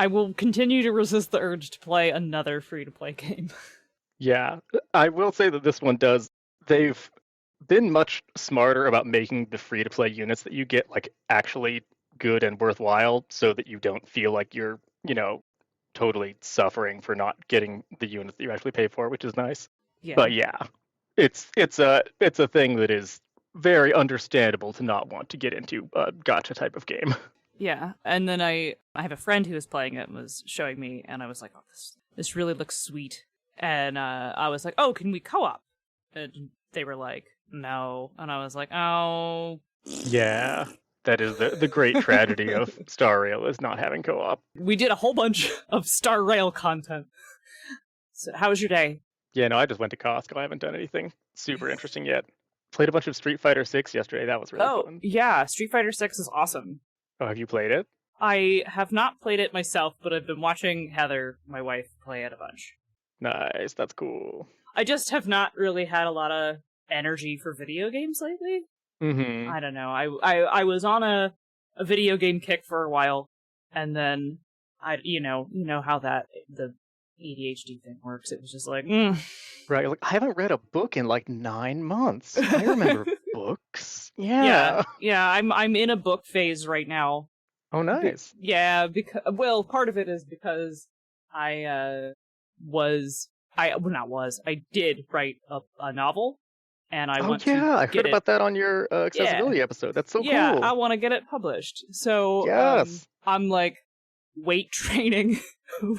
I will continue to resist the urge to play another free-to-play game. Yeah, I will say that this one does. They've been much smarter about making the free-to-play units that you get like actually good and worthwhile, so that you don't feel like you're, totally suffering for not getting the units that you actually pay for, which is nice. Yeah. But yeah, it's a thing that is very understandable to not want to get into a gacha type of game. Yeah, and then I have a friend who was playing it and was showing me, and I was like, oh, this really looks sweet. And I was like, oh, can we co-op? And they were like, no. And I was like, oh. Yeah, that is the great tragedy of Star Rail is not having co-op. We did a whole bunch of Star Rail content. So how was your day? Yeah, no, I just went to Costco. I haven't done anything super interesting yet. Played a bunch of Street Fighter 6 yesterday. That was really fun. Yeah, Street Fighter 6 is awesome. Oh, have you played it? I have not played it myself, but I've been watching Heather, my wife, play it a bunch. Nice, that's cool. I just have not really had a lot of energy for video games lately. Mm-hmm. I don't know. I was on a video game kick for a while, and then you know how the ADHD thing works. It was just like, Right, like I haven't read a book in like 9 months. I remember books. Yeah. Yeah. I'm in a book phase right now. Oh, nice. Because part of it is because I did write a novel, and I want to I heard about that on your accessibility episode. That's so cool. Yeah, I want to get it published. So yes. I'm like weight training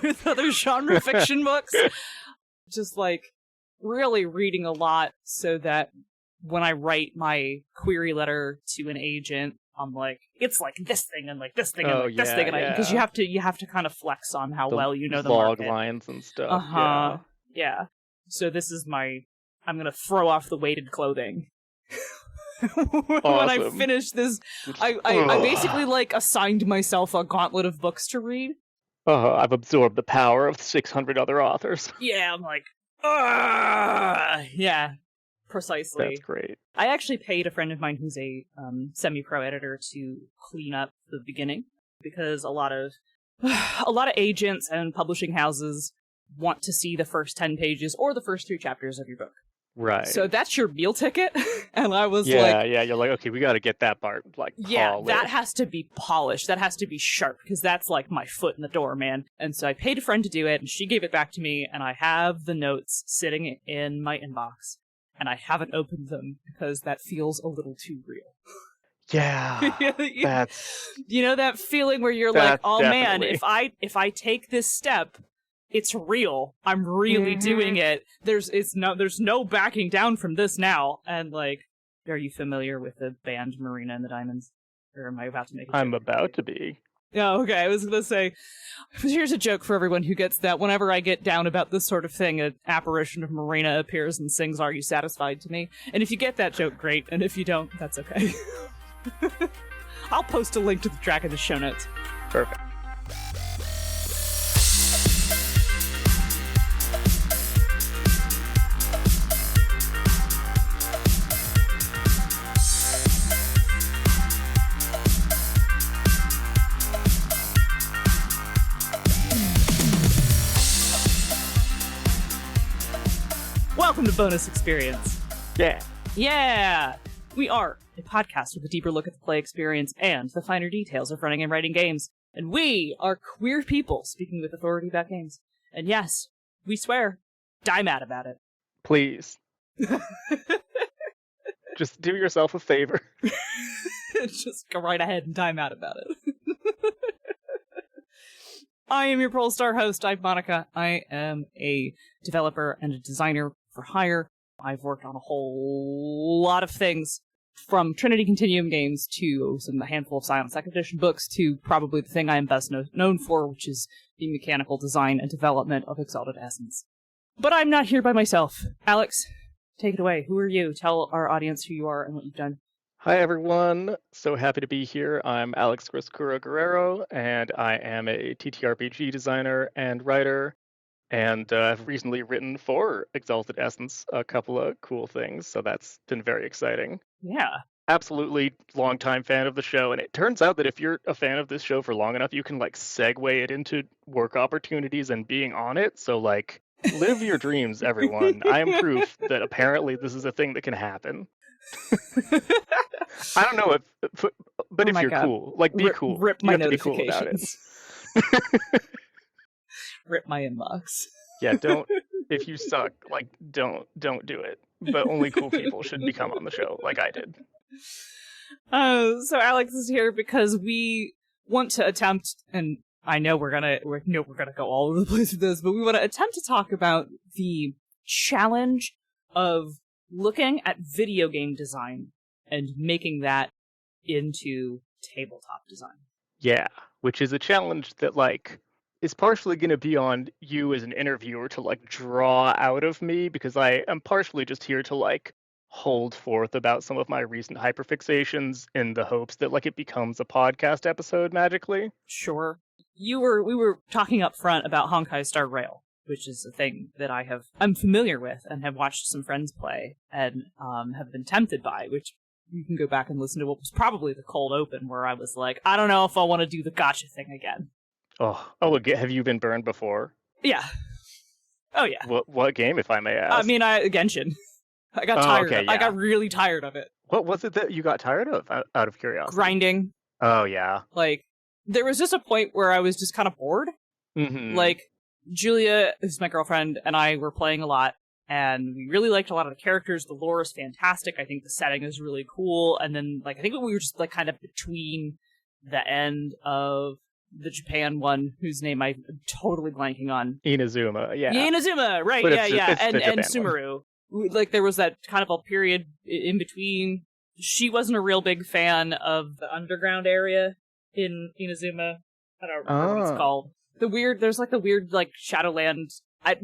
with other genre fiction books. Just like really reading a lot so that when I write my query letter to an agent, I'm like, it's like this thing and like this thing and like this thing, and because you have to kind of flex on how well you know the log market. lines and stuff. Yeah. So this is I'm gonna throw off the weighted clothing. When I finish this, I basically like assigned myself a gauntlet of books to read. I've absorbed the power of 600 other authors. Yeah, I'm like, yeah, precisely. That's great. I actually paid a friend of mine who's a semi-pro editor to clean up the beginning, because a lot of agents and publishing houses want to see the first 10 pages or the first 3 chapters of your book. Right. So that's your meal ticket. And I was you're like, okay, we got to get that part polished. That has to be polished. That has to be sharp, because that's like my foot in the door, man. And so I paid a friend to do it, and she gave it back to me, and I have the notes sitting in my inbox, and I haven't opened them because that feels a little too real. Yeah. That's that feeling where you're like, oh man, if I take this step, it's real. I'm really doing it. There's no backing down from this now. And like, are you familiar with the band Marina and the Diamonds? Or am I about to make a joke? I'm about to be. Oh, okay. I was gonna say, here's a joke for everyone who gets that. Whenever I get down about this sort of thing, an apparition of Marina appears and sings "Are You Satisfied" to me. And if you get that joke, great. And if you don't, that's okay. I'll post a link to the track in the show notes. Perfect. Welcome to Bonus Experience. Yeah! We are a podcast with a deeper look at the play experience and the finer details of running and writing games. And we are queer people speaking with authority about games. And yes, we swear, die mad about it. Please. Just do yourself a favor. Just go right ahead and die mad about it. I am your Polestar host. I'm Monica. I am a developer and a designer for hire. I've worked on a whole lot of things, from Trinity Continuum games to a handful of Silent Second Edition books to probably the thing I am best known for, which is the mechanical design and development of Exalted Essence. But I'm not here by myself. Alex, take it away. Who are you? Tell our audience who you are and what you've done. Hi, everyone. So happy to be here. I'm Alex Guerrero, and I am a TTRPG designer and writer. And I've recently written for Exalted Essence a couple of cool things, so that's been very exciting. Yeah. absolutely longtime fan of the show, and it turns out that if you're a fan of this show for long enough, you can like segue it into work opportunities and being on it. So like, live your dreams, everyone. I am proof that apparently this is a thing that can happen. I don't know but if you're cool, like be cool. Rip my you have to be cool about it. Rip my inbox. Yeah, don't. If you suck, like don't do it. But only cool people should become on the show, like I did. So Alex is here because we want to attempt, and I know we're gonna go all over the place with this, but we want to attempt to talk about the challenge of looking at video game design and making that into tabletop design. Yeah, which is a challenge that like is partially going to be on you as an interviewer to like draw out of me, because I am partially just here to like hold forth about some of my recent hyperfixations in the hopes that like it becomes a podcast episode magically. Sure. We were talking up front about Honkai Star Rail, which is a thing that I'm familiar with and have watched some friends play and have been tempted by, which you can go back and listen to what was probably the cold open, where I was like, I don't know if I want to do the gacha thing again. Oh, have you been burned before? Yeah. Oh yeah. What game, if I may ask? I mean, Genshin. I got tired. I got really tired of it. What was it that you got tired of? Out of curiosity. Grinding. Oh yeah. Like, there was just a point where I was just kind of bored. Mm-hmm. Like, Julia, who's my girlfriend, and I were playing a lot, and we really liked a lot of the characters. The lore is fantastic. I think the setting is really cool. And then, like, I think we were just like kind of between the end of the Japan one, whose name I'm totally blanking on. Inazuma, yeah. Inazuma, right? But yeah. And Sumeru. Like, there was that kind of a period in between. She wasn't a real big fan of the underground area in Inazuma. I don't remember what it's called. There's like the weird, like, Shadowland.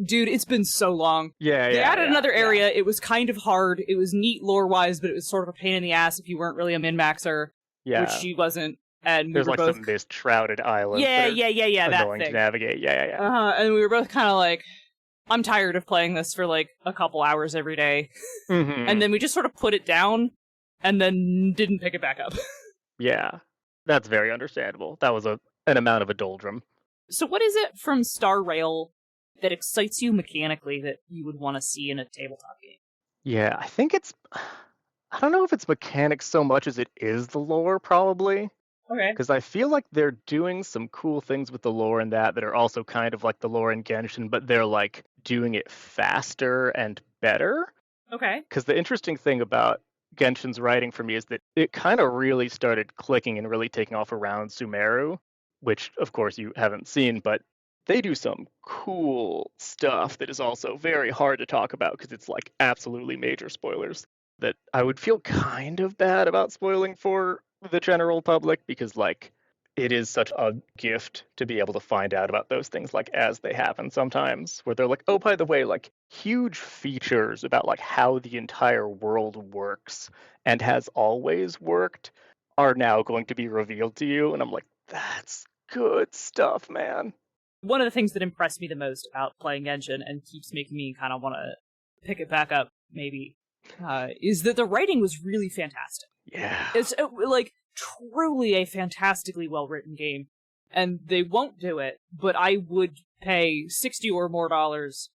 Dude, it's been so long. Yeah, They added another area. It was kind of hard. It was neat lore-wise, but it was sort of a pain in the ass if you weren't really a min-maxer. Yeah. Which she wasn't. And there's we were like both... some mist shrouded islands. Yeah, that annoying thing. to navigate. Yeah. And we were both kind of like, I'm tired of playing this for like a couple hours every day. Mm-hmm. And then we just sort of put it down and then didn't pick it back up. Yeah, that's very understandable. That was an amount of a doldrum. So what is it from Star Rail that excites you mechanically that you would want to see in a tabletop game? Yeah, I think I don't know if it's mechanics so much as it is the lore, probably. Okay. Because I feel like they're doing some cool things with the lore in that are also kind of like the lore in Genshin, but they're like doing it faster and better. Okay. Because the interesting thing about Genshin's writing for me is that it kind of really started clicking and really taking off around Sumeru, which of course you haven't seen, but they do some cool stuff that is also very hard to talk about because it's like absolutely major spoilers that I would feel kind of bad about spoiling for the general public, because like it is such a gift to be able to find out about those things like as they happen sometimes, where they're like, oh, by the way, like huge features about like how the entire world works and has always worked are now going to be revealed to you. And I'm like, that's good stuff, man. One of the things that impressed me the most about playing Genshin and keeps making me kind of want to pick it back up maybe is that the writing was really fantastic. Yeah. It's like truly a fantastically well-written game. And they won't do it, but I would pay $60 or more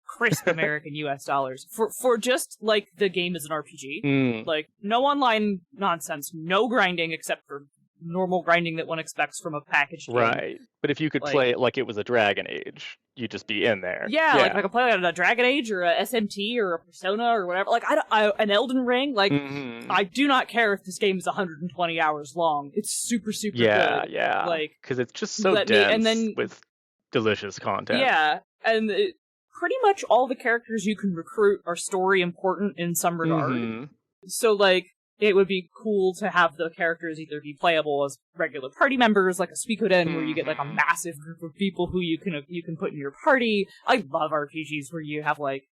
crisp American US dollars for just like the game as an RPG. Like no online nonsense, no grinding except for normal grinding that one expects from a packaged game. Right. But if you could play it like it was a Dragon Age, you'd just be in there. Yeah, like if I could play like a Dragon Age or a SMT or a Persona or whatever. Like an Elden Ring. Like I do not care if this game is 120 hours long. It's super good. Yeah. Like because it's just so dense with delicious content. Yeah, and pretty much all the characters you can recruit are story important in some regard. So like, it would be cool to have the characters either be playable as regular party members, like a Suikoden, where you get like a massive group of people who you can put in your party. I love RPGs where you have like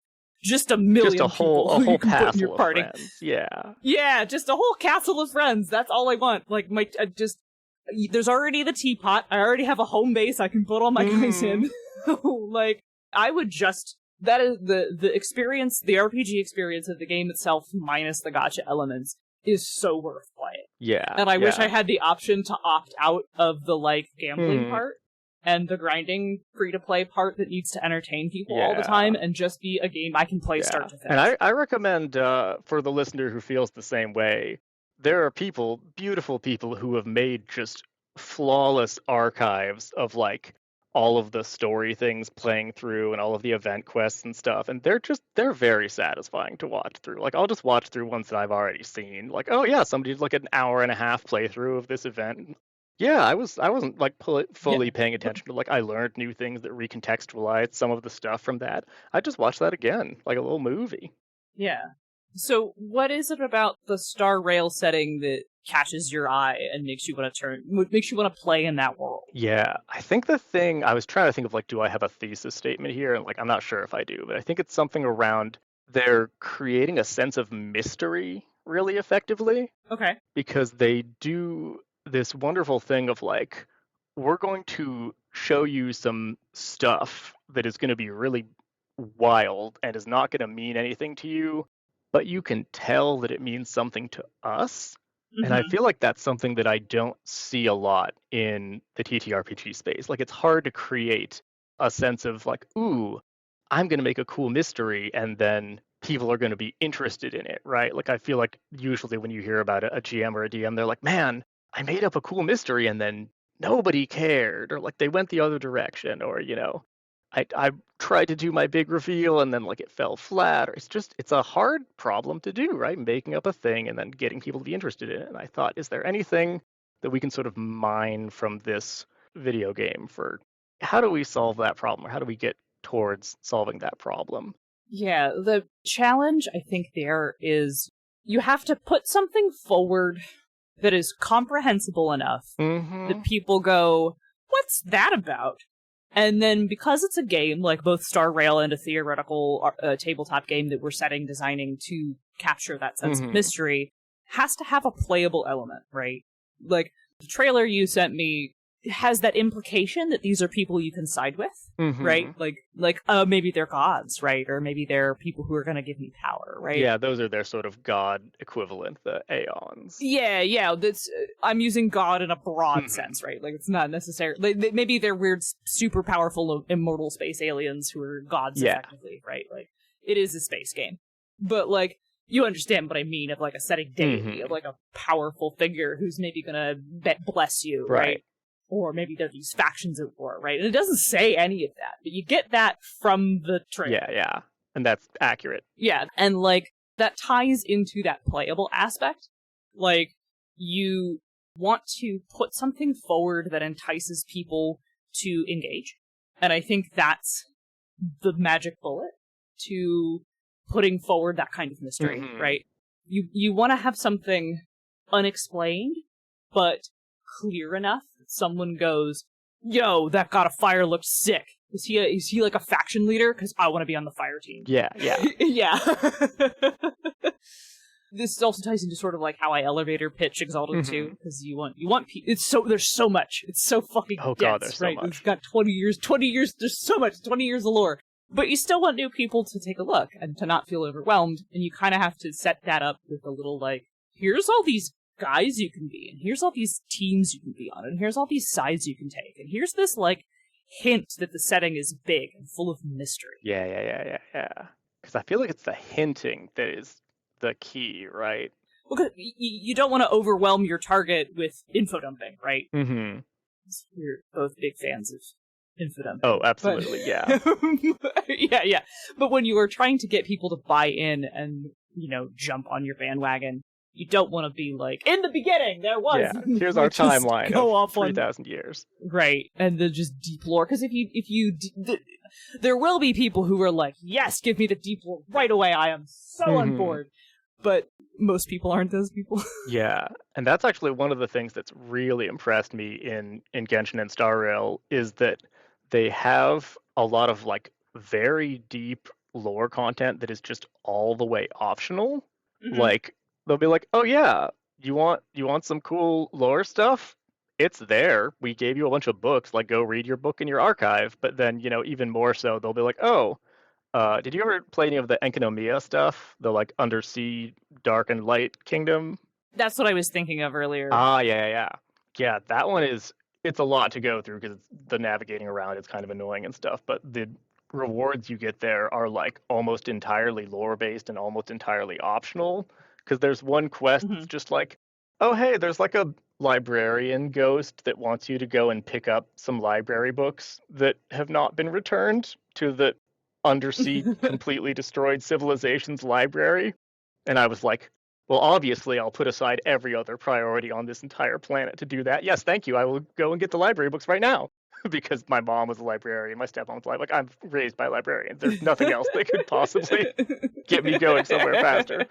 just a million people who you can put in your party. Yeah, just a whole castle of friends. That's all I want. Like there's already the teapot. I already have a home base I can put all my guys in. Like, I would just... That is the experience, the RPG experience of the game itself, minus the gacha elements, is so worth playing. Yeah. And I wish I had the option to opt out of the, like, gambling part and the grinding free-to-play part that needs to entertain people all the time and just be a game I can play start to finish. And I recommend, for the listener who feels the same way, there are people, beautiful people, who have made just flawless archives of, like, all of the story things playing through and all of the event quests and stuff, and they're very satisfying to watch through. Like, I'll just watch through ones that I've already seen. Like, oh yeah, somebody did like an hour and a half playthrough of this event. Yeah, I wasn't like fully paying attention to, like, I learned new things that recontextualized some of the stuff from that. I just watched that again, like a little movie. Yeah. So what is it about the Star Rail setting that catches your eye and makes you want to play in that world? Yeah, I think the thing, I was trying to think of, like, do I have a thesis statement here? And, like, I'm not sure if I do, but I think it's something around they're creating a sense of mystery really effectively. Okay. Because they do this wonderful thing of, like, we're going to show you some stuff that is going to be really wild and is not going to mean anything to you, but you can tell that it means something to us. And I feel like that's something that I don't see a lot in the TTRPG space. Like, it's hard to create a sense of, like, ooh, I'm going to make a cool mystery, and then people are going to be interested in it, right? Like, I feel like usually when you hear about a GM or a DM, they're like, man, I made up a cool mystery, and then nobody cared, or, like, they went the other direction, or, you know, I tried to do my big reveal and then, like, it fell flat. Or it's a hard problem to do, right? Making up a thing and then getting people to be interested in it. And I thought, is there anything that we can sort of mine from this video game for how do we solve that problem, or how do we get towards solving that problem? Yeah, the challenge I think there is you have to put something forward that is comprehensible enough that people go, what's that about? And then because it's a game, like both Star Rail and a theoretical tabletop game that we're designing to capture that sense of mystery, has to have a playable element, right? Like, the trailer you sent me has that implication that these are people you can side with, right? Like, maybe they're gods, right? Or maybe they're people who are going to give me power, right? Yeah, those are their sort of god equivalent, the Aeons. Yeah, that's I'm using god in a broad sense, right? Like, it's not necessarily maybe they're weird, super powerful, immortal space aliens who are gods, effectively, right? Like, it is a space game, but, like, you understand what I mean of, like, a setting deity, of, like, a powerful figure who's maybe gonna bless you, right? Or maybe they're these factions at war, right? And it doesn't say any of that, but you get that from the trailer. Yeah. And that's accurate. Yeah, and, like, that ties into that playable aspect. Like, you want to put something forward that entices people to engage. And I think that's the magic bullet to putting forward that kind of mystery, right? You want to have something unexplained, but clear enough that someone goes, yo, that God of Fire looked sick. Is he like a faction leader? Because I want to be on the fire team. Yeah. Yeah. This also ties into sort of like how I elevator pitch Exalted 2, because you want there's so much. It's so fucking God, there's so much. It's got 20 years, there's so much, 20 years of lore. But you still want new people to take a look and to not feel overwhelmed, and you kind of have to set that up with a little, like, here's all these guys you can be, and here's all these teams you can be on, and here's all these sides you can take, and here's this, like, hint that the setting is big and full of mystery. Yeah. Because I feel like it's the hinting that is the key, right? Well, you don't want to overwhelm your target with info dumping, right? We're both big fans of info dumping. Oh, absolutely, yeah. Yeah. But when you are trying to get people to buy in and, you know, jump on your bandwagon, you don't want to be like, in the beginning, there was. Yeah, here's our timeline of 3,000 years. Right, and then just deep lore. Because there will be people who are like, yes, give me the deep lore right away. I am so on board. But most people aren't those people. Yeah, and that's actually one of the things that's really impressed me in Genshin and Star Rail is that they have a lot of, like, very deep lore content that is just all the way optional. Like, they'll be like, oh yeah, you want some cool lore stuff? It's there. We gave you a bunch of books, like, go read your book in your archive. But then, you know, even more so, they'll be like, oh, did you ever play any of the Enkanomiya stuff? The, like, undersea dark and light kingdom? That's what I was thinking of earlier. Yeah, that one it's a lot to go through because the navigating around is kind of annoying and stuff, but the rewards you get there are like almost entirely lore based and almost entirely optional. Because there's one quest that's just like, oh hey, there's like a librarian ghost that wants you to go and pick up some library books that have not been returned to the undersea completely destroyed civilization's library. And I was like, well, obviously, I'll put aside every other priority on this entire planet to do that. Yes, thank you. I will go and get the library books right now. Because my mom was a librarian, my stepmom was like, I'm raised by librarians. There's nothing else that could possibly get me going somewhere faster.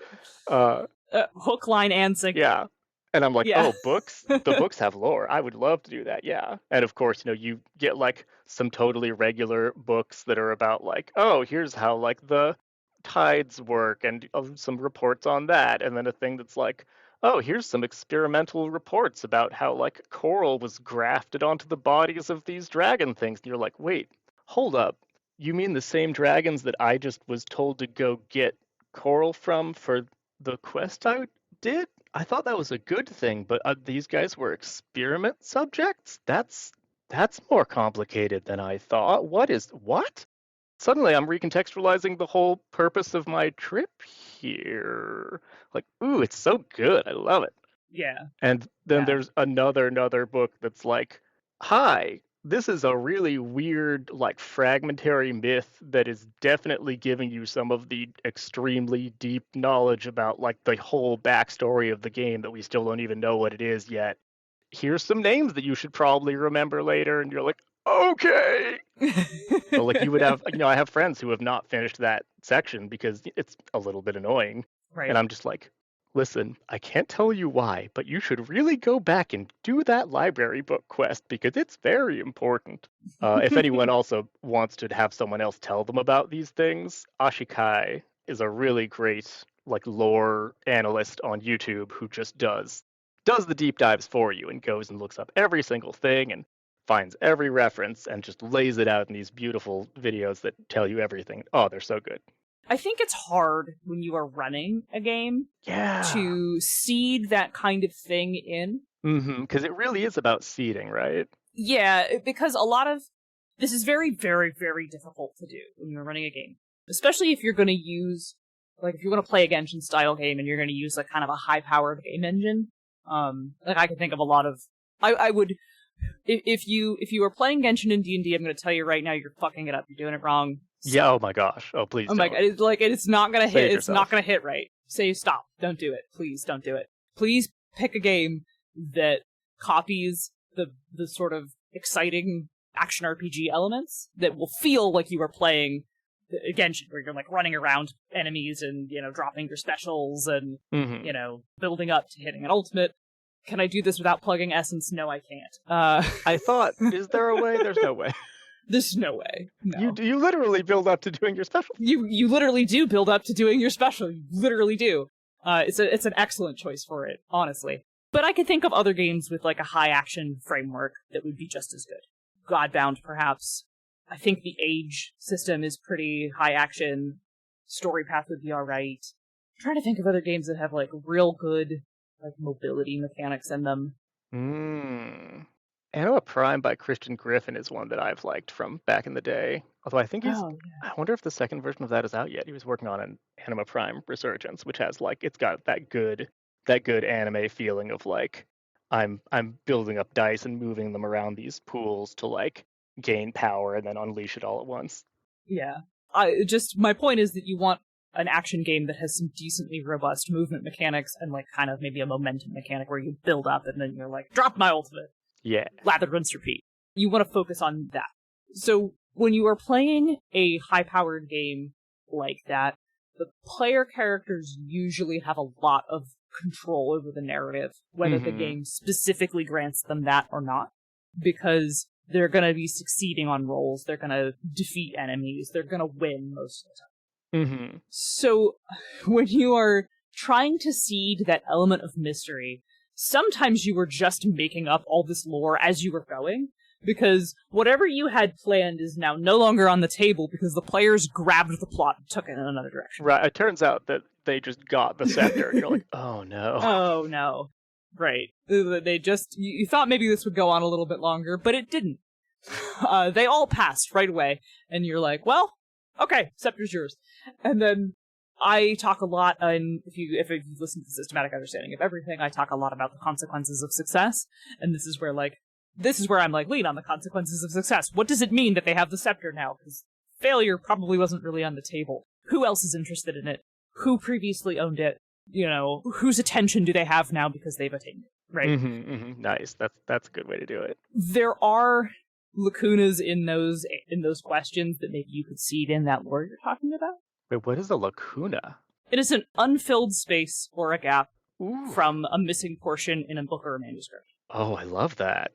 Hook, line, and sinker. Yeah. And I'm like, oh, books? The books have lore. I would love to do that, yeah. And of course, you get like some totally regular books that are about like, oh, here's how like the tides work and some reports on that. And then a thing that's like, oh, here's some experimental reports about how like coral was grafted onto the bodies of these dragon things. And you're like, wait, hold up. You mean the same dragons that I just was told to go get coral from for the quest I did? I thought that was a good thing, but these guys were experiment subjects? That's more complicated than I thought. What? Suddenly I'm recontextualizing the whole purpose of my trip here. Like, ooh, it's so good. I love it. Yeah. And then there's another book that's like, hi, this is a really weird, like, fragmentary myth that is definitely giving you some of the extremely deep knowledge about, like, the whole backstory of the game that we still don't even know what it is yet. Here's some names that you should probably remember later. And you're like, okay. So, like, you would have, I have friends who have not finished that section because it's a little bit annoying. Right. And I'm just like, listen, I can't tell you why, but you should really go back and do that library book quest because it's very important. If anyone also wants to have someone else tell them about these things, Ashikai is a really great, like, lore analyst on YouTube who just does the deep dives for you and goes and looks up every single thing and finds every reference and just lays it out in these beautiful videos that tell you everything. Oh, they're so good. I think it's hard when you are running a game to seed that kind of thing in. Because it really is about seeding, right? Yeah, because a lot of this is very, very, very difficult to do when you're running a game. Especially if you're going to use, like, if you want to play a Genshin-style game and you're going to use, like, kind of a high-powered game engine. Like, I can think of a lot of... I would... If you are playing Genshin in D&D, I'm going to tell you right now, you're fucking it up. You're doing it wrong. Yeah, oh my gosh. Oh, please don't. Like, it's not going to hit. It's not going to hit right. Say stop. Don't do it. Please don't do it. Please pick a game that copies the sort of exciting action RPG elements that will feel like you are playing Genshin, where you're like running around enemies and, dropping your specials and, building up to hitting an ultimate. Can I do this without plugging Essence? No, I can't. I thought, is there a way? There's no way. There's no way. No. You literally build up to doing your special. You literally do build up to doing your special. You literally do. It's an excellent choice for it, honestly. But I could think of other games with like a high action framework that would be just as good. Godbound, perhaps. I think the age system is pretty high action. Story path would be alright. I'm trying to think of other games that have like real good like mobility mechanics in them. Anima Prime by Christian Griffin is one that I've liked from back in the day. Although I think I wonder if the second version of that is out yet. He was working on an Anima Prime Resurgence, which has like, it's got that good anime feeling of like, I'm building up dice and moving them around these pools to like gain power and then unleash it all at once. Yeah. My point is that you want an action game that has some decently robust movement mechanics and like kind of maybe a momentum mechanic where you build up and then you're like, drop my ultimate. Yeah. Lather, rinse, repeat. You want to focus on that. So when you are playing a high-powered game like that, the player characters usually have a lot of control over the narrative, whether the game specifically grants them that or not, because they're going to be succeeding on rolls, they're going to defeat enemies, they're going to win most of the time. So when you are trying to seed that element of mystery, sometimes you were just making up all this lore as you were going, because whatever you had planned is now no longer on the table because the players grabbed the plot and took it in another direction. Right. It turns out that they just got the scepter. And you're like, oh no. Oh no. Right. They just, you thought maybe this would go on a little bit longer, but it didn't. They all passed right away, and you're like, well, okay, scepter's yours. And then I talk a lot, and if you've listened to Systematic Understanding of Everything, I talk a lot about the consequences of success, and this is where I'm like, lean on the consequences of success. What does it mean that they have the scepter now? Because failure probably wasn't really on the table. Who else is interested in it? Who previously owned it? Whose attention do they have now because they've attained it, right? Nice. That's a good way to do it. There are lacunas in those questions that maybe you could seed in that lore you're talking about. Wait, what is a lacuna? It is an unfilled space or a gap Ooh. from a missing portion in a book or a manuscript. Oh, I love that.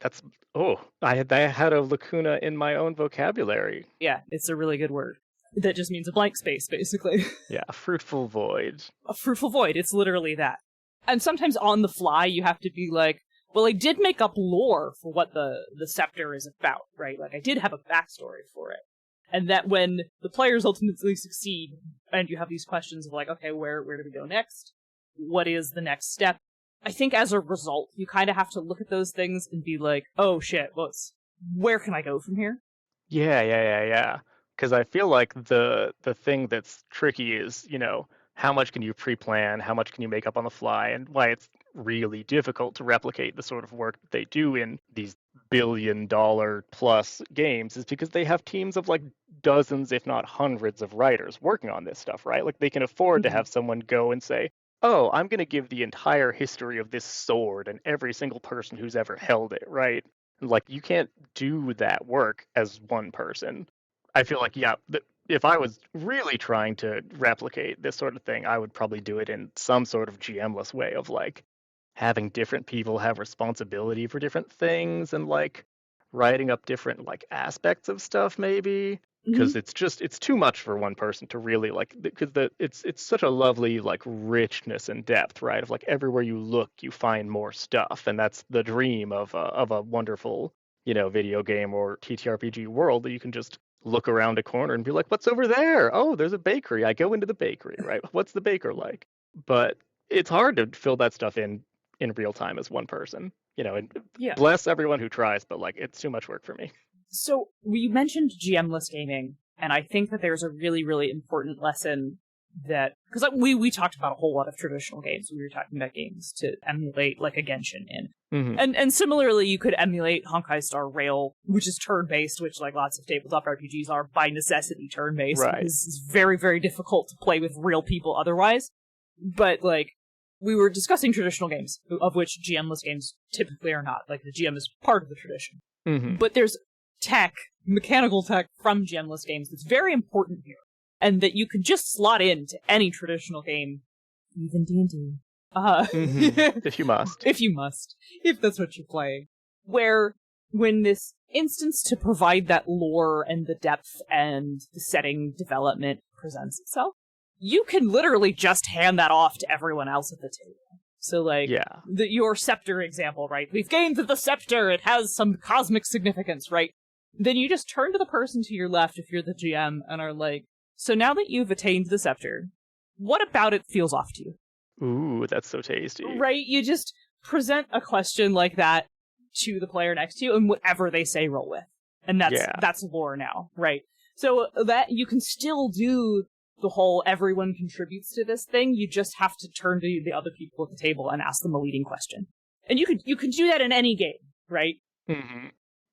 I had a lacuna in my own vocabulary. Yeah, it's a really good word. That just means a blank space, basically. Yeah, a fruitful void. A fruitful void, it's literally that. And sometimes on the fly, you have to be like, well, I did make up lore for what the scepter is about, right? Like, I did have a backstory for it. And that when the players ultimately succeed, and you have these questions of like, okay, where do we go next? What is the next step? I think as a result, you kind of have to look at those things and be like, oh shit, where can I go from here? Yeah. Because I feel like the thing that's tricky is, how much can you pre-plan, how much can you make up on the fly, and why it's really difficult to replicate the sort of work that they do in these billion-dollar-plus games is because they have teams of like dozens, if not hundreds of writers working on this stuff, right? Like they can afford to have someone go and say, oh, I'm going to give the entire history of this sword and every single person who's ever held it, right? Like you can't do that work as one person. I feel like, if I was really trying to replicate this sort of thing, I would probably do it in some sort of GM-less way of like having different people have responsibility for different things and like writing up different like aspects of stuff maybe, because it's too much for one person to really like, because it's such a lovely like richness and depth, right? Of like everywhere you look you find more stuff, and that's the dream of a wonderful video game or TTRPG world, that you can just look around a corner and be like, what's over there? Oh, there's a bakery. I go into the bakery, right? What's the baker like? But it's hard to fill that stuff in real time as one person, and bless everyone who tries, but like it's too much work for me. So we mentioned GM-less gaming, and I think that there's a really, really important lesson that, because we talked about a whole lot of traditional games. We were talking about games to emulate like a Genshin in. And similarly, you could emulate Honkai Star Rail, which is turn-based, which like lots of tabletop RPGs are by necessity turn-based. Right. It's very, very difficult to play with real people otherwise. But like, we were discussing traditional games, of which GM-less games typically are not. Like, the GM is part of the tradition. But there's mechanical tech from GM-less games that's very important here, and that you could just slot into any traditional game, even D&D. If you must. If that's what you're playing. Where, when this instance to provide that lore and the depth and the setting development presents itself, you can literally just hand that off to everyone else at the table. So, like, your scepter example, right? We've gained the scepter, it has some cosmic significance, right? Then you just turn to the person to your left, if you're the GM, and are like, so now that you've attained the scepter, what about it feels off to you? Ooh, that's so tasty. Right? You just present a question like that to the player next to you, and whatever they say, roll with. And that's lore now, right? So that you can still do the whole everyone contributes to this thing. You just have to turn to the other people at the table and ask them a leading question. And you could do that in any game, right?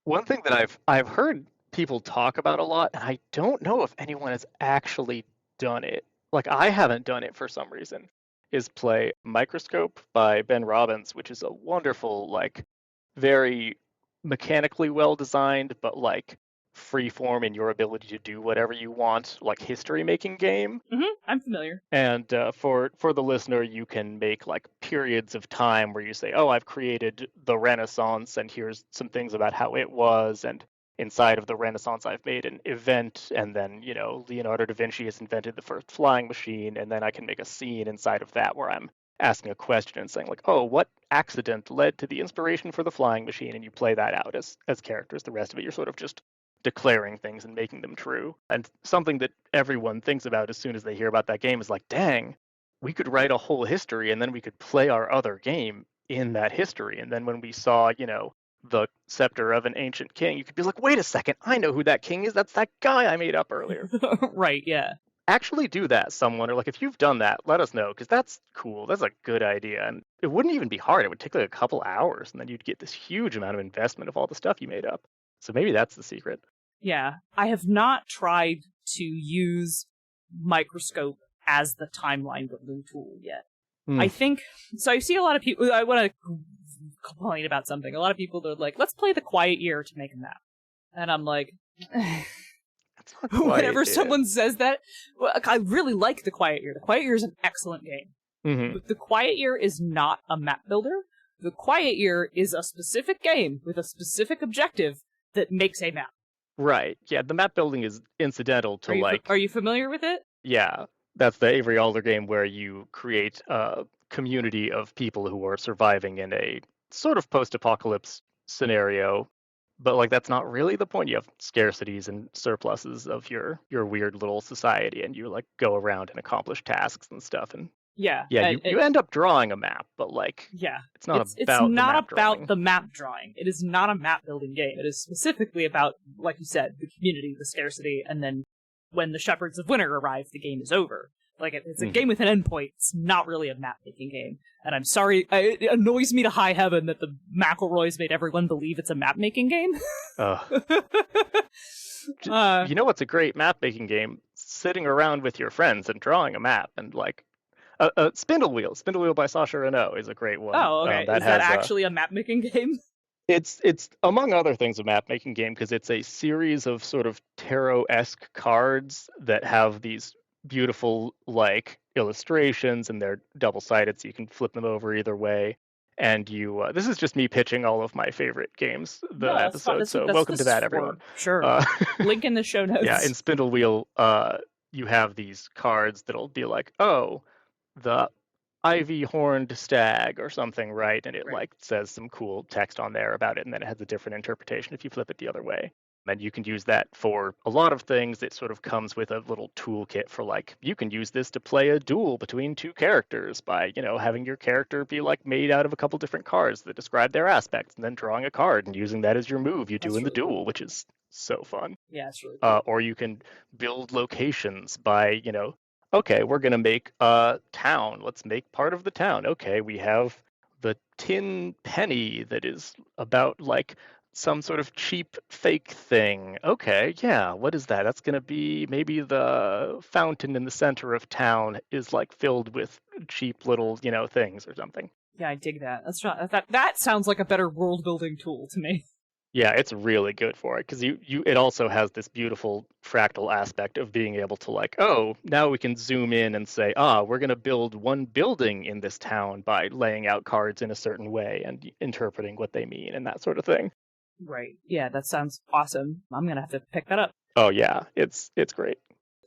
One thing that I've heard people talk about a lot, and I don't know if anyone has actually done it, like I haven't done it for some reason, is play Microscope by Ben Robbins, which is a wonderful, like, very mechanically well designed, but like freeform in your ability to do whatever you want, like history making game. I'm familiar. And for the listener, you can make like periods of time where you say, oh, I've created the Renaissance, and here's some things about how it was, and inside of the Renaissance I've made an event, and then Leonardo da Vinci has invented the first flying machine, and then I can make a scene inside of that where I'm asking a question and saying like, oh, what accident led to the inspiration for the flying machine? And you play that out as characters. The rest of it, you're sort of just declaring things and making them true. And something that everyone thinks about as soon as they hear about that game is like, dang, we could write a whole history and then we could play our other game in that history. And then when we saw, the scepter of an ancient king, you could be like, wait a second, I know who that king is. That's that guy I made up earlier. Right, yeah. Actually do that, someone, or like if you've done that, let us know, because that's cool. That's a good idea. And it wouldn't even be hard. It would take like a couple hours, and then you'd get this huge amount of investment of all the stuff you made up. So maybe that's the secret. Yeah. I have not tried to use Microscope as the timeline building tool yet. I think, so I see a lot of people, I want to complain about something. A lot of people are like, let's play the Quiet Year to make a map. And I'm like, whenever someone says that, well, I really like the Quiet Year. The Quiet Year is an excellent game. Mm-hmm. But the Quiet Year is not a map builder. The Quiet Year is a specific game with a specific objective that makes a map. Right. Yeah, the map building is incidental to Are you familiar with it? Yeah, that's the Avery Alder game where you create a community of people who are surviving in a sort of post-apocalypse scenario. But like that's not really the point. You have scarcities and surpluses of your weird little society, and you like go around and accomplish tasks and stuff. And yeah, you end up drawing a map, but like it's not about the map drawing. It is not a map building game. It is specifically about, like you said, the community, the scarcity, and then when the Shepherds of Winter arrive, the game is over. Like, it's a game with an endpoint. It's not really a map-making game. And I'm sorry, it annoys me to high heaven that the McElroys made everyone believe it's a map-making game. You know what's a great map-making game? Sitting around with your friends and drawing a map. And, like, Spindle Wheel. Spindle Wheel by Sasha Renaud is a great one. Oh, okay. Is that actually a map-making game? It's among other things a map-making game because it's a series of sort of tarot-esque cards that have these beautiful like illustrations, and they're double-sided so you can flip them over either way. And you this is just me pitching all of my favorite games episode, so welcome to that, everyone. Sure. Link in the show notes. Yeah, in Spindle Wheel you have these cards that'll be like, oh, the ivy-horned stag or something, right? And it like says some cool text on there about it, and then it has a different interpretation if you flip it the other way. And you can use that for a lot of things. It sort of comes with a little toolkit for like, you can use this to play a duel between two characters by, having your character be like made out of a couple different cards that describe their aspects, and then drawing a card and using that as your move you do in the duel, which is so fun. Yeah, it's really cool. Or you can build locations by, okay, we're going to make a town. Let's make part of the town. Okay, we have the tin penny that is about like some sort of cheap fake thing. Okay, yeah, what is that? That's going to be maybe the fountain in the center of town is like filled with cheap little, things or something. Yeah, I dig that. That sounds like a better world building tool to me. Yeah, it's really good for it because it also has this beautiful fractal aspect of being able to like, oh, now we can zoom in and say, we're going to build one building in this town by laying out cards in a certain way and interpreting what they mean and that sort of thing. Right. Yeah, that sounds awesome. I'm going to have to pick that up. Oh, yeah, it's great.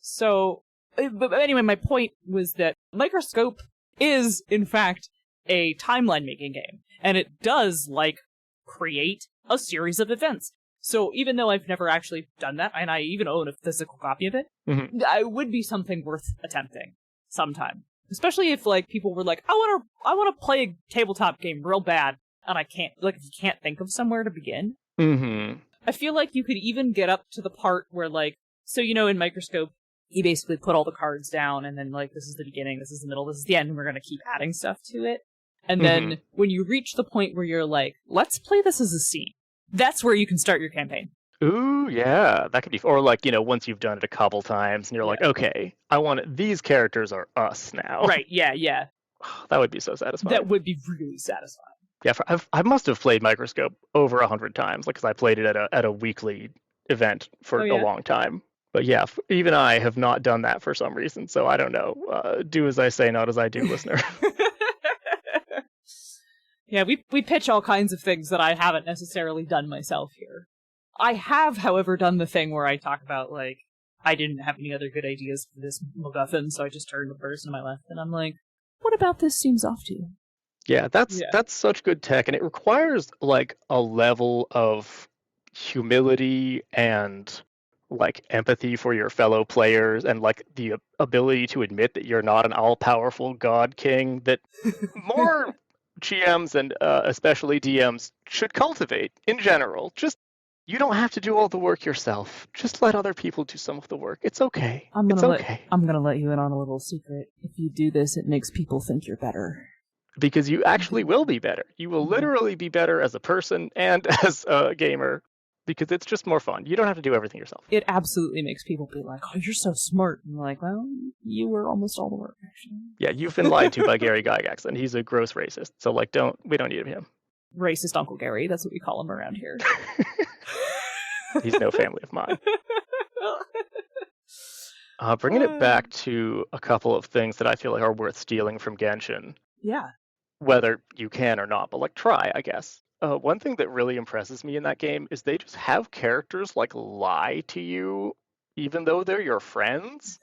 So, but anyway, my point was that Microscope is, in fact, a timeline making game, and it does, like, create a series of events. So even though I've never actually done that, and I even own a physical copy of it, it would be something worth attempting sometime. Especially if like people were like, I want to play a tabletop game real bad, and I can't, like, if you can't think of somewhere to begin. I feel like you could even get up to the part where like, so in Microscope, you basically put all the cards down, and then like, this is the beginning, this is the middle, this is the end, and we're going to keep adding stuff to it. And then when you reach the point where you're like, let's play this as a scene, that's where you can start your campaign. Ooh, yeah, that could be, or like, once you've done it a couple times and you're like, okay, these characters are us now. Right, yeah. That would be so satisfying. That would be really satisfying. Yeah, I must have played Microscope over 100 times, like, because I played it at a weekly event for a long time. But yeah, even I have not done that for some reason, so I don't know. Do as I say, not as I do, listener. Yeah, we pitch all kinds of things that I haven't necessarily done myself here. I have, however, done the thing where I talk about, like, I didn't have any other good ideas for this MacGuffin, so I just turned to the person to my left, and I'm like, what about this seems off to you? Yeah, that's such good tech, and it requires like a level of humility and like empathy for your fellow players and like the ability to admit that you're not an all-powerful god king that more GMs and especially DMs should cultivate in general. Just you don't have to do all the work yourself. Just let other people do some of the work. It's okay. I'm It's okay. gonna let you in on a little secret. If you do this, it makes people think you're better. Because you actually will be better. You will literally be better as a person and as a gamer because it's just more fun. You don't have to do everything yourself. It absolutely makes people be like, oh, you're so smart. And I'm like, well, you were almost all the work, actually. Yeah, you've been lied to by Gary Gygax, and he's a gross racist. So, like, we don't need him. Racist Uncle Gary, that's what we call him around here. He's no family of mine. Bringing it back to a couple of things that I feel like are worth stealing from Genshin. Yeah. Whether you can or not, but like try, I guess. One thing that really impresses me in that game is they just have characters like lie to you, even though they're your friends,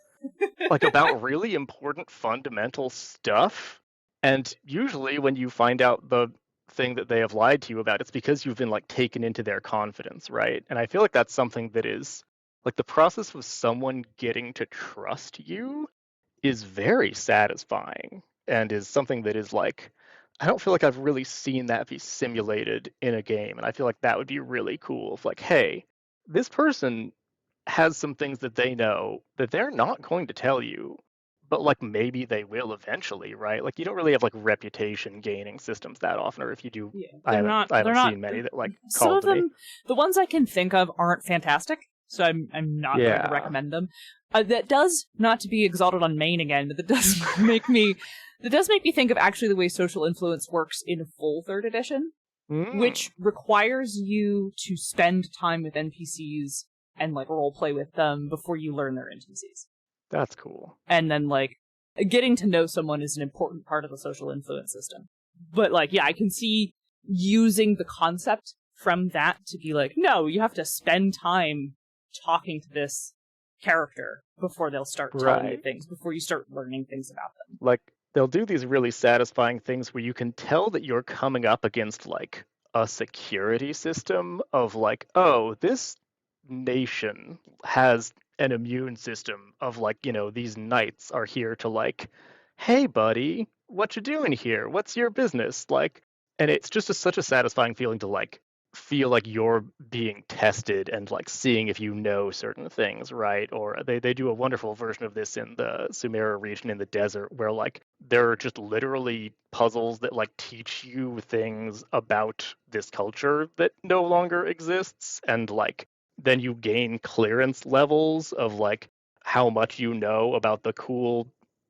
like about really important fundamental stuff. And usually when you find out the thing that they have lied to you about, it's because you've been like taken into their confidence, right? And I feel like that's something that is like the process of someone getting to trust you is very satisfying and is something that is like, I don't feel like I've really seen that be simulated in a game. And I feel like that would be really cool. If like, hey, this person has some things that they know that they're not going to tell you, but like maybe they will eventually, right? Like you don't really have like reputation gaining systems that often, or if you do, I haven't seen many that like some of them. me. The ones I can think of aren't fantastic, so I'm not going to recommend them. That does, not to be exalted on Maine again, but that does make me think of actually the way social influence works in full 3rd edition, which requires you to spend time with NPCs and like role play with them before you learn their NPCs. That's cool. And then like getting to know someone is an important part of the social influence system. But like, yeah, I can see using the concept from that to be like, no, you have to spend time talking to this character before they'll start telling you things, before you start learning things about them. Like, they'll do these really satisfying things where you can tell that you're coming up against like a security system of like, oh, this nation has an immune system of like, you know, these knights are here to like, hey buddy, what you doing here? What's your business? Like, and it's just such a satisfying feeling to like feel like you're being tested and like seeing if you know certain things, right? Or they do a wonderful version of this in the Sumera region in the desert where like there are just literally puzzles that like teach you things about this culture that no longer exists, and like then you gain clearance levels of like how much you know about the cool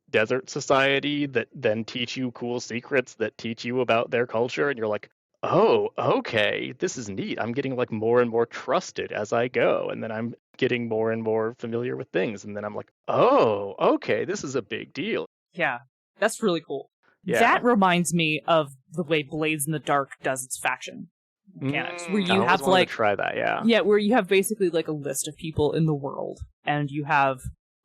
desert society that then teach you cool secrets that teach you about their culture, and you're like, oh, okay, this is neat. I'm getting like more and more trusted as I go. And then I'm getting more and more familiar with things. And then I'm like, oh, okay, this is a big deal. Yeah, that's really cool. Yeah. That reminds me of the way Blades in the Dark does its faction mechanics, where you have like, try that, yeah, where you have basically like a list of people in the world, and you have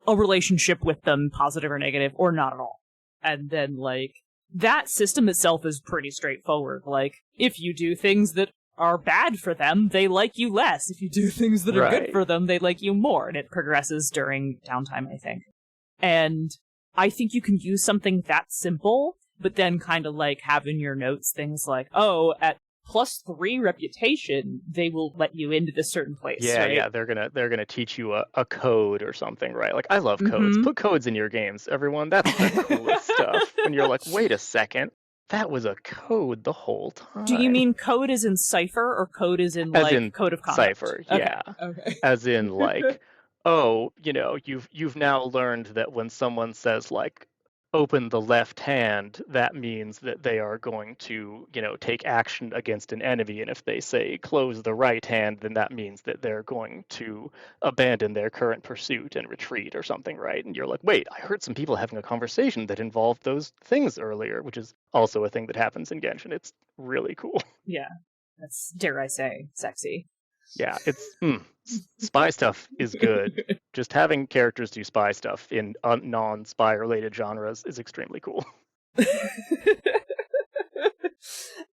a relationship with them, positive or negative, or not at all. And then like, that system itself is pretty straightforward. Like, if you do things that are bad for them, they like you less. If you do things that are good for them, they like you more. And it progresses during downtime, I think. And I think you can use something that simple, but then kind of like have in your notes things like, oh, at +3 reputation, they will let you into this certain place. Yeah, right? yeah, they're gonna teach you a code or something, right? Like, I love codes. Put codes in your games, everyone. That's the coolest stuff. And you're like, wait a second, that was a code the whole time. Do you mean code is in Cipher, or code is in like in code of conduct? Cipher, yeah. Okay. As in like, oh, you know, you've now learned that when someone says like, open the left hand, that means that they are going to, you know, take action against an enemy. And if they say close the right hand, then that means that they're going to abandon their current pursuit and retreat or something, right? And you're like, wait, I heard some people having a conversation that involved those things earlier, which is also a thing that happens in Genshin. It's really cool. Yeah, that's, dare I say, sexy. Yeah, it's spy stuff is good. Just having characters do spy stuff in non-spy related genres is extremely cool.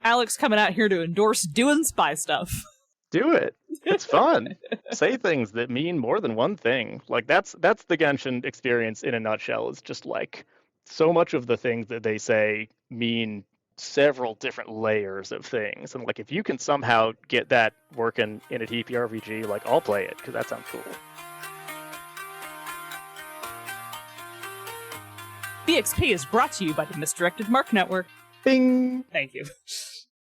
Alex coming out here to endorse doing spy stuff. Do it. It's fun. Say things that mean more than one thing. Like that's the Genshin experience in a nutshell. It's just like so much of the things that they say mean several different layers of things. And like if you can somehow get that working in a TTRPG, like I'll play it because that sounds cool. BXP is brought to you by the Misdirected Mark Network. Bing! Thank you.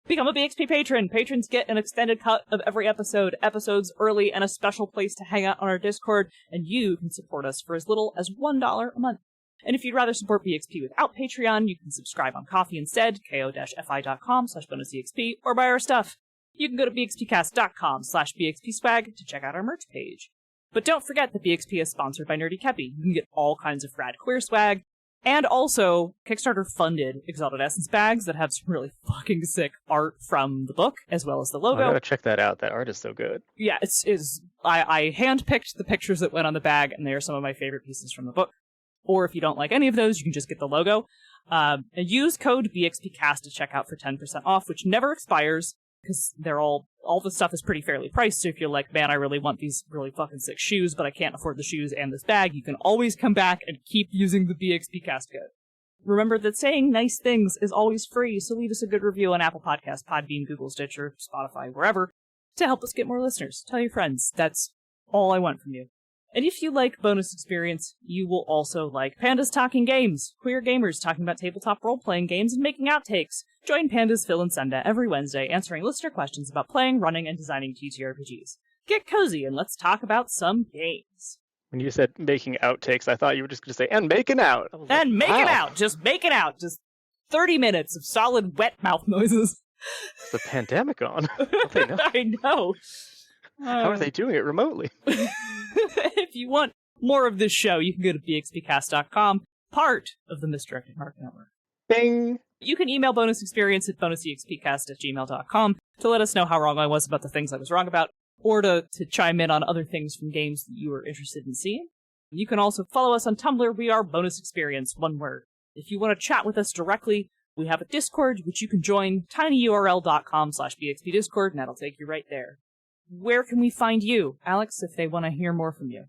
Become a BXP patron. Patrons get an extended cut of every episode, episodes early, and a special place to hang out on our Discord, and you can support us for as little as $1 a month. And if you'd rather support BXP without Patreon, you can subscribe on Ko-fi instead, ko-fi.com/bonusexp, or buy our stuff. You can go to bxpcast.com/bxpswag to check out our merch page. But don't forget that BXP is sponsored by Nerdy Kepi. You can get all kinds of rad queer swag, and also Kickstarter-funded Exalted Essence bags that have some really fucking sick art from the book, as well as the logo. I gotta check that out. That art is so good. Yeah, I handpicked the pictures that went on the bag, and they are some of my favorite pieces from the book. Or if you don't like any of those, you can just get the logo. And use code BXPcast to check out for 10% off, which never expires, because all the stuff is pretty fairly priced, so if you're like, man, I really want these really fucking sick shoes, but I can't afford the shoes and this bag, you can always come back and keep using the BXPcast code. Remember that saying nice things is always free, so leave us a good review on Apple Podcasts, Podbean, Google, Stitcher, Spotify, wherever, to help us get more listeners. Tell your friends. That's all I want from you. And if you like bonus experience, you will also like Pandas Talking Games, queer gamers talking about tabletop role-playing games and making outtakes. Join Pandas, Phil, and Senda every Wednesday answering listener questions about playing, running, and designing TTRPGs. Get cozy and let's talk about some games. When you said making outtakes, I thought you were just going to say, and making out. And making out! Just making out! Just 30 minutes of solid wet mouth noises. The pandemic on. Don't they know? I know. How are they doing it remotely? If you want more of this show, you can go to bxpcast.com, part of the Misdirected Mark Network. Bing! You can email bonus experience at bonusexpcast@gmail.com to let us know how wrong I was about the things I was wrong about, or to chime in on other things from games that you are interested in seeing. You can also follow us on Tumblr. We are Bonus Experience, one word. If you want to chat with us directly, we have a Discord, which you can join, tinyurl.com/bxpdiscord, and that'll take you right there. Where can we find you, Alex, if they want to hear more from you?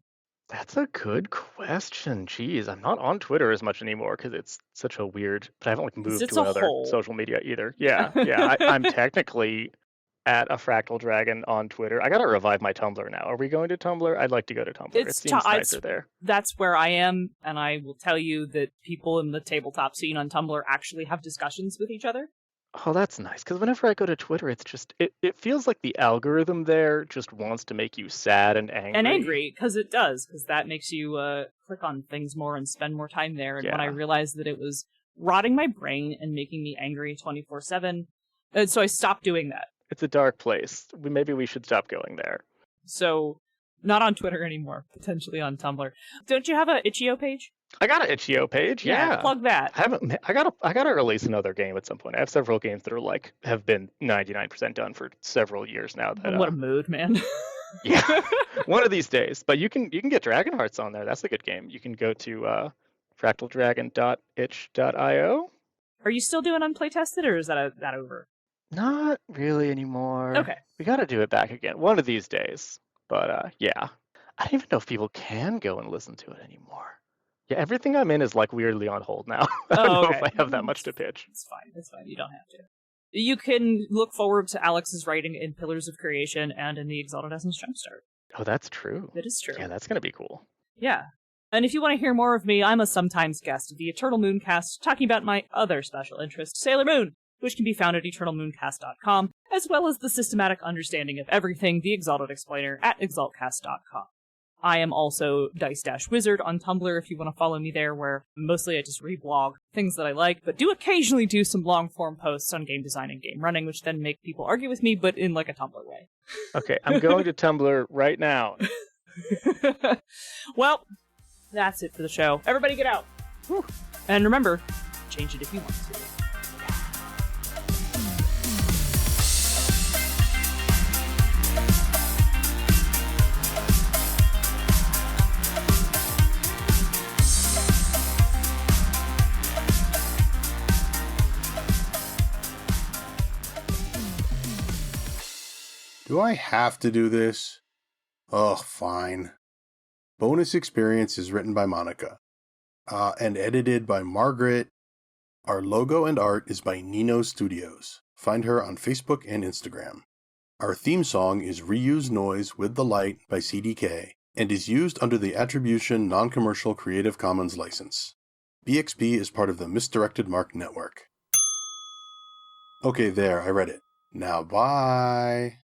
That's a good question. Jeez, I'm not on Twitter as much anymore because it's such a weird. But I haven't moved to another social media either. Yeah. I'm technically at a Fractal Dragon on Twitter. I gotta revive my Tumblr now. Are we going to Tumblr? I'd like to go to Tumblr. It seems nicer there. That's where I am, and I will tell you that people in the tabletop scene on Tumblr actually have discussions with each other. Oh, that's nice, because whenever I go to Twitter, it's just, it feels like the algorithm there just wants to make you sad and angry. And angry, because it does, because that makes you click on things more and spend more time there. And when I realized that it was rotting my brain and making me angry 24/7, so I stopped doing that. It's a dark place. Maybe we should stop going there. So, not on Twitter anymore, potentially on Tumblr. Don't you have a itch.io page? I got an itch.io page, yeah. Plug that. I gotta release another game at some point. I have several games that are have been 99% done for several years now. What a mood, man. Yeah, one of these days. But you can get Dragon Hearts on there. That's a good game. You can go to fractaldragon.itch.io. Are you still doing Unplaytested, or is that over? Not really anymore. Okay. We gotta do it back again one of these days. But yeah, I don't even know if people can go and listen to it anymore. Yeah, everything I'm in is weirdly on hold now. I don't know if I have that much to pitch. It's fine. You don't have to. You can look forward to Alex's writing in Pillars of Creation and in the Exalted Essence Jumpstart. Oh, that's true. That is true. Yeah, that's going to be cool. Yeah. And if you want to hear more of me, I'm a sometimes guest of the Eternal Mooncast, talking about my other special interest, Sailor Moon, which can be found at eternalmooncast.com, as well as the systematic understanding of everything, the Exalted Explainer, at exaltcast.com. I am also Dice-Wizard on Tumblr if you want to follow me there, where mostly I just reblog things that I like, but do occasionally do some long-form posts on game design and game running, which then make people argue with me, but in a Tumblr way. Okay, I'm going to Tumblr right now. Well, that's it for the show. Everybody get out. Whew. And remember, change it if you want to. Do I have to do this? Ugh, fine. Bonus Experience is written by Monica. And edited by Margaret. Our logo and art is by Nino Studios. Find her on Facebook and Instagram. Our theme song is Reuse Noise with the Light by CDK and is used under the Attribution Non-Commercial Creative Commons license. BXP is part of the Misdirected Mark Network. Okay, there, I read it. Now bye!